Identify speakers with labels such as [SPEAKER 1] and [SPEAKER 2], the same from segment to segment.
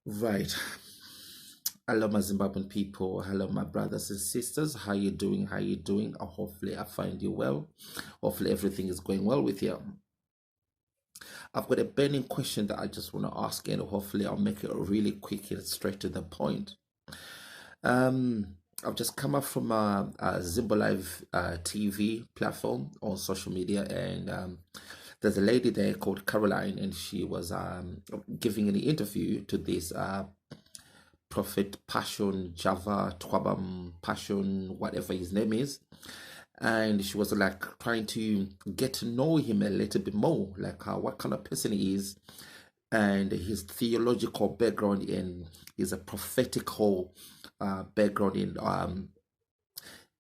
[SPEAKER 1] Right. Hello, my Zimbabwean people. Hello, my brothers and sisters. How you doing? How you doing? Hopefully, I find you well. Hopefully, everything is going well with you. I've got a burning question that I just want to ask, and hopefully, I'll make it really quick and straight to the point. Um, I've just come up from a Zimbalive TV platform on social media, and there's a lady there called Caroline, and she was giving an interview to this Prophet Passion Java Twabam Passion, whatever his name is. And she was like trying to get to know him a little bit more, like what kind of person he is, and his theological background, and his a prophetical background in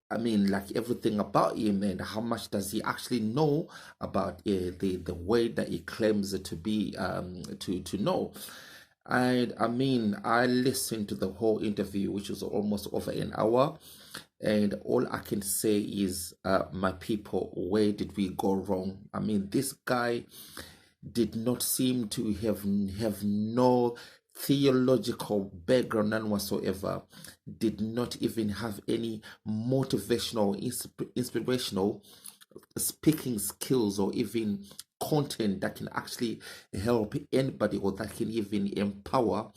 [SPEAKER 1] I mean, like everything about him, and how much does he actually know about the way that he claims to be to know. And I mean, I listened to the whole interview, which was almost over an hour, and all I can say is, my people, where did we go wrong? I mean, this guy did not seem to have no theological background, none whatsoever. Did not even have any motivational, inspirational speaking skills, or even content that can actually help anybody, or that can even empower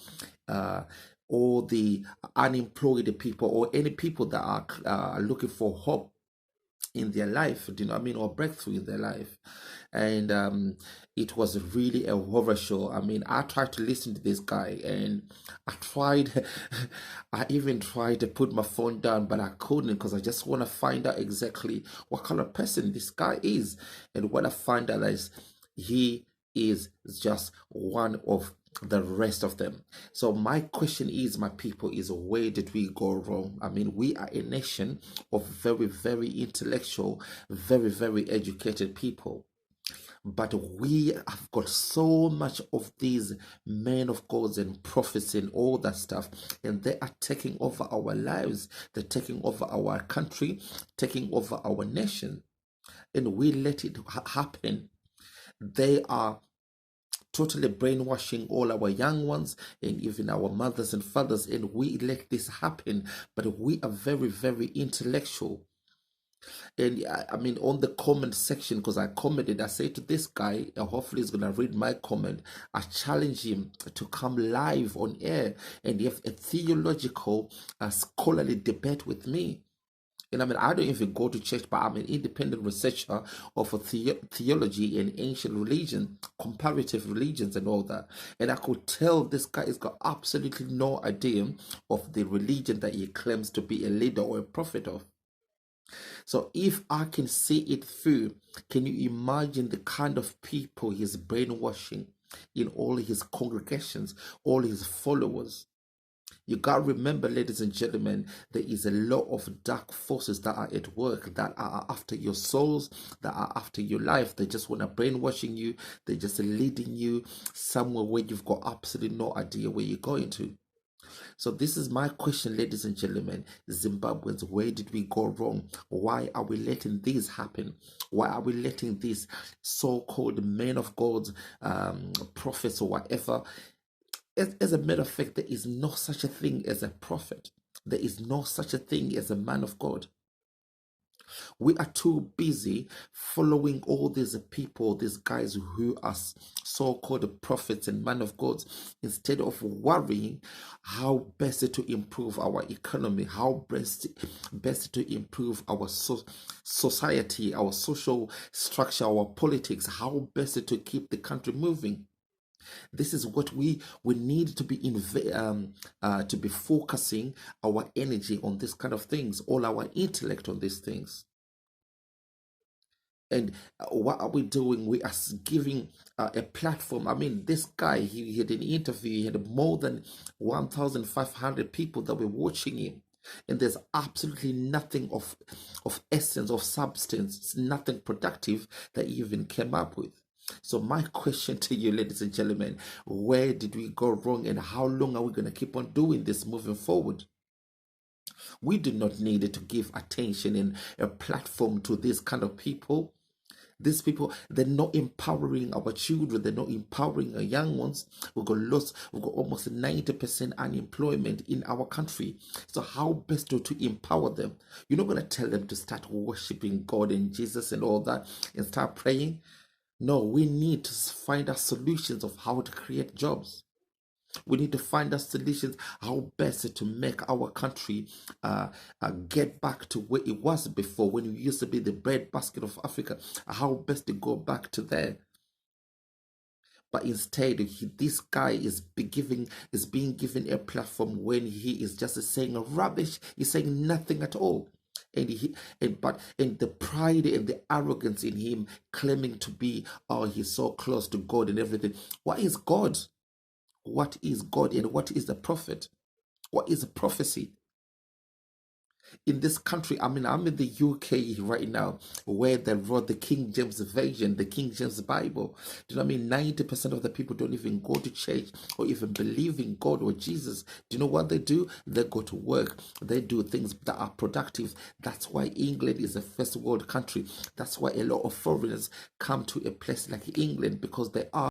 [SPEAKER 1] uh, all the unemployed people, or any people that are looking for hope in their life, do you know what I mean, or breakthrough in their life. And it was really a horror show. I mean, I tried to listen to this guy, and I tried, I even tried to put my phone down, but I couldn't, because I just want to find out exactly what kind of person this guy is. And what I find out is he is just one of the rest of them. So my question is, my people, is where did we go wrong? I mean, we are a nation of very, very intellectual, very, very educated people. But we have got so much of these men of God and prophets and all that stuff, and they are taking over our lives. They're taking over our country, taking over our nation, and we let it happen. They are totally brainwashing all our young ones, and even our mothers and fathers, and we let this happen. But we are very, very intellectual. And I mean, on the comment section, because I commented, I say to this guy, hopefully he's gonna read my comment. I challenge him to come live on air and have a theological, scholarly debate with me. And I mean, I don't even go to church, but I'm an independent researcher of theology and ancient religion, comparative religions, and all that. And I could tell this guy has got absolutely no idea of the religion that he claims to be a leader or a prophet of. So if I can see it through, can you imagine the kind of people he's brainwashing in all his congregations, all his followers? You got to remember, ladies and gentlemen, there is a lot of dark forces that are at work, that are after your souls, that are after your life. They just want to brainwashing you. They're just leading you somewhere where you've got absolutely no idea where you're going to. So this is my question, ladies and gentlemen, Zimbabweans, where did we go wrong? Why are we letting this happen? Why are we letting these so-called men of God, prophets or whatever? As a matter of fact, there is no such a thing as a prophet. There is no such a thing as a man of God. We are too busy following all these people, these guys who are so-called prophets and men of God, instead of worrying how best to improve our economy, how best to improve our society, our social structure, our politics, how best to keep the country moving. This is what we need to be to be focusing our energy on this kind of things, all our intellect on these things. And what are we doing? We are giving a platform. I mean, this guy, he had an interview, he had more than 1,500 people that were watching him. And there's absolutely nothing of essence, of substance, nothing productive that he even came up with. So my question to you, ladies and gentlemen, where did we go wrong, and how long are we going to keep on doing this moving forward? We do not need to give attention and a platform to these kind of people. These people, they're not empowering our children. They're not empowering our young ones. We've got almost 90% unemployment in our country. So how best to empower them? You're not going to tell them to start worshiping God and Jesus and all that and start praying. No, we need to find out solutions of how to create jobs. We need to find out solutions how best to make our country get back to where it was before, when we used to be the breadbasket of Africa. How best to go back to there. But instead, this guy is being given a platform when he is just saying rubbish. He's saying nothing at all. And the pride and the arrogance in him, claiming to be, oh, he's so close to God and everything. What is God? What is God and what is the prophet? What is a prophecy? In this country, I'm in the UK right now, where they wrote the King James Version, the King James Bible. Do you know what I mean? 90% of the people don't even go to church or even believe in God or Jesus. Do you know what they do? They go to work. They do things that are productive. That's why England is a first world country. That's why a lot of foreigners come to a place like England, because they are